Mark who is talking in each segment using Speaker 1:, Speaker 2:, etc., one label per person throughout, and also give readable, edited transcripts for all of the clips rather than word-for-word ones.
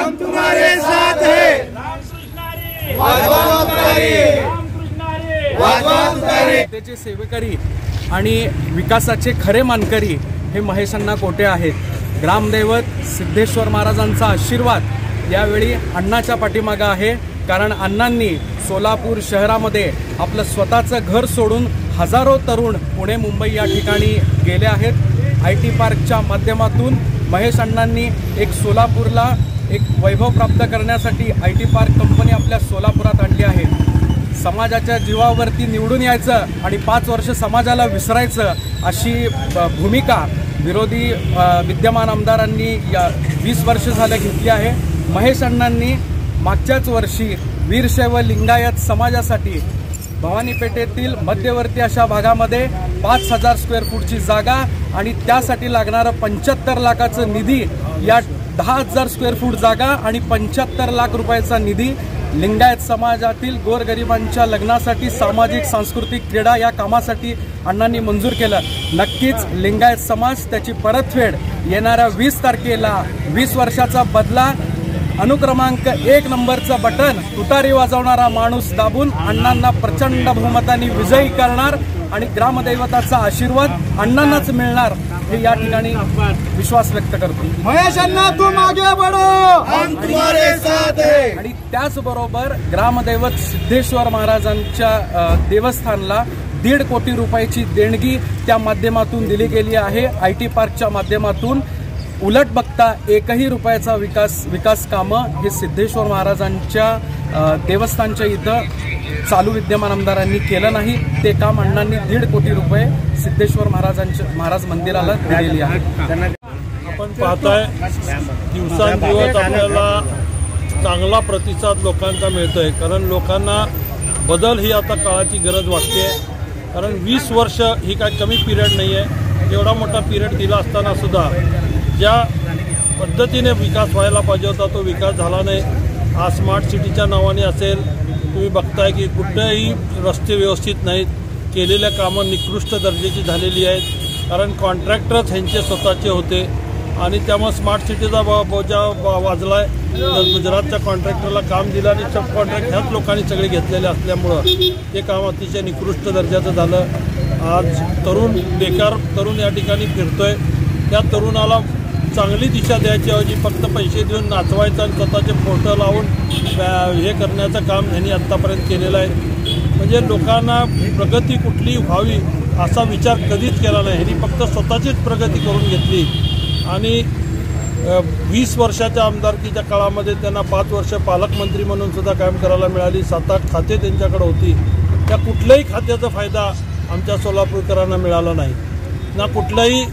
Speaker 1: हम तुम्हारे साथ हैं।
Speaker 2: त्याचे सेवेकरी आणि विकासाचे खरे मानकरी हे महेश अण्णा कोटे आहेत। ग्रामदैवत सिद्धेश्वर महाराजांचा आशीर्वाद यावेळी अण्णाच्या पाठीमागे आहे, कारण अण्णांनी सोलापूर शहरामध्ये आपलं स्वतःचं घर सोडून हजारो तरुण पुणे मुंबई या ठिकाणी गेले आहेत। IT पार्कच्या माध्यमातून महेश अण्णांनी एक सोलापूरला एक वैभव प्राप्त करण्यासाठी IT पार्क कंपनी आपल्या सोलापुरात आणली आहे। समाजाच्या जीवावरती निवडून यायचं आणि 5 वर्ष समाजाला विसरायचं अशी भूमिका विरोधी विद्यमान आमदारांनी या 20 वर्ष झाले घेतली आहे। महेश अण्णांनी मागच्याच वर्षी वीरशैव लिंगायत समाजासाठी भवानी पेठेतील मध्यवर्ती अशा भागामध्ये 5000 स्क्वेअर फूटची जागा आणि त्यासाठी लागणारा 75 लाखाचा निधी, या 10,000 स्क्वेअर फूट जागा आणि 75 लाख रुपयाचा निधी लिंगायत समाजातील गोरगरिबांच्या लग्नासाठी, सामाजिक सांस्कृतिक क्रीडा या कामासाठी अण्णांनी मंजूर केलं। नक्कीच लिंगायत समाज त्याची परतफेड येणाऱ्या 20 तारखेला 20 वर्षाचा बदला अनुक्रमांक 1 नंबरचं बटन तुतारी वाजवणारा माणूस दाबून अण्णांना प्रचंड बहुमताने विजयी करणार आणि ग्रामदैवताचा आशीर्वाद अण्णांनाच मिळणार हे या ठिकाणी विश्वास व्यक्त करतो।
Speaker 1: महेश अण्णा तुम आगे बढ़ो, हम तुम्हारे साथ हैं।
Speaker 2: आणि त्याचबरोबर ग्रामदैवत सिद्धेश्वर महाराजांच्या देवस्थानला 1.5 कोटी रुपयाची देणगी त्या माध्यमातून दिली गेली आहे। IT पार्कच्या माध्यमातून उलट बघता 1ही रुपयाचा विकास कामं हे सिद्धेश्वर महाराजांच्या देवस्थानच्या इथं चालू विद्यमान आमदारांनी केलं नाही। ते काम अण्णांनी 1.5 कोटी रुपये सिद्धेश्वर महाराज मंदिराला दिलेली आहे।
Speaker 3: आपण पाहताय दिवसांदिवस आपल्याला चांगला प्रतिसाद लोकांचा मिळतोय, कारण लोकांना बदल ही आता काळाची गरज वाटते। कारण 20 वर्ष ही काही कमी पिरियड नाही आहे। एवढा मोठा पिरियड दिला असताना सुद्धा ज्या पद्धतीने विकास व्हायला पाहिजे होता तो विकास झाला नाही। हा स्मार्ट सिटीच्या नावाने असेल, तुम्ही बघताय की कुठेही रस्ते व्यवस्थित नाहीत, केलेल्या कामं निकृष्ट दर्जाची झालेली आहेत, कारण कॉन्ट्रॅक्टरच ह्यांचे स्वतःचे होते आणि त्यामुळे स्मार्ट सिटीचा बोजा वाजलाय। गुजरातच्या कॉन्ट्रॅक्टरला काम दिलं आणि सब कॉन्ट्रॅक्ट ह्याच लोकांनी सगळे घेतलेले असल्यामुळं ते काम अतिशय निकृष्ट दर्जाचं झालं। आज बेकार तरुण या ठिकाणी फिरतोय, त्या तरुणाला चांगली दिशा द्यायची ऐवजी फक्त पैसे देऊन नाचवायचं आणि स्वतःचे फोटो लावून हे करण्याचं काम यांनी आत्तापर्यंत केलेलं आहे। म्हणजे लोकांना प्रगती कुठली व्हावी असा विचार कधीच केला नाही। ह्यांनी फक्त स्वतःचीच प्रगती करून घेतली आणि 20 वर्षाच्या आमदारकीच्या काळामध्ये त्यांना 5 वर्ष पालकमंत्री म्हणून सुद्धा काम करायला मिळाली। 7-8 खाते त्यांच्याकडे होती, त्या कुठल्याही खात्याचा फायदा आमच्या सोलापूरकरांना मिळाला नाही ना। कुठलाही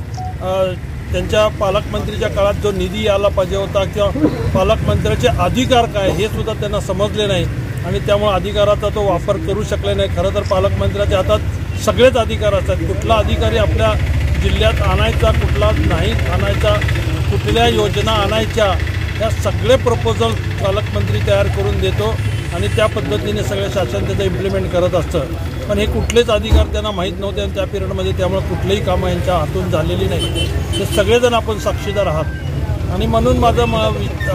Speaker 3: त्यांच्या पालकमंत्रीच्या काळात जो निधी यायला पाहिजे होता किंवा पालकमंत्र्याचे अधिकार काय हे सुद्धा त्यांना समजले नाही आणि त्यामुळे अधिकाराचा तो वापर करू शकले नाही। खरं तर पालकमंत्र्याच्या हातात सगळेच अधिकार असतात, कुठला अधिकारी आपल्या जिल्ह्यात आणायचा, कुठला नाही आणायचा, कुठल्या योजना आणायच्या, ह्या सगळे प्रपोजल पालकमंत्री तयार करून देतो आणि त्या पद्धतीने सगळे शासन त्याचं इम्प्लिमेंट करत असतं। पण हे कुठलेच अधिकार त्यांना माहीत नव्हते आणि त्या पिरियडमध्ये त्यामुळे कुठलीही कामं यांच्या हातून झालेली नाही। ते सगळेजण आपण साक्षीदार आहात आणि म्हणून माझं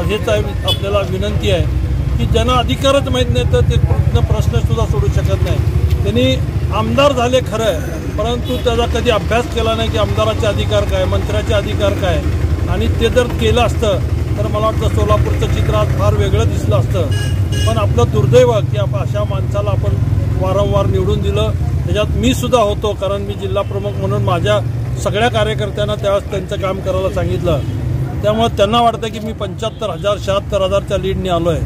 Speaker 3: हेच आहे, आपल्याला विनंती आहे की ज्यांना अधिकारच माहीत नाही तर ते प्रश्नसुद्धा सोडू शकत नाही। त्यांनी आमदार झाले खरं, परंतु त्याचा कधी अभ्यास केला नाही की आमदाराचे अधिकार काय, मंत्र्याचे अधिकार काय, आणि ते जर केलं असतं तर मला वाटतं सोलापूरचं चित्र आज फार वेगळं दिसलं असतं। पण आपलं दुर्दैव की अशा माणसाला आपण वारंवार निवडून दिलं। त्याच्यात मी सुद्धा होतो, कारण मी जिल्हा प्रमुख म्हणून माझ्या सगळ्या कार्यकर्त्यांना त्यावेळेस त्यांचं काम करायला सांगितलं। त्यामुळे त्यांना वाटतं की मी 75,000 76,000च्या लीडनी आलो आहे,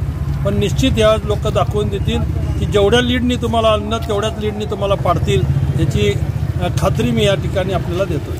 Speaker 3: पण निश्चित यावेळेस लोक दाखवून देतील की जेवढ्या लीडनी तुम्हाला आणलं तेवढ्याच लीडनी तुम्हाला पाडतील, याची खात्री मी या ठिकाणी आपल्याला देतो।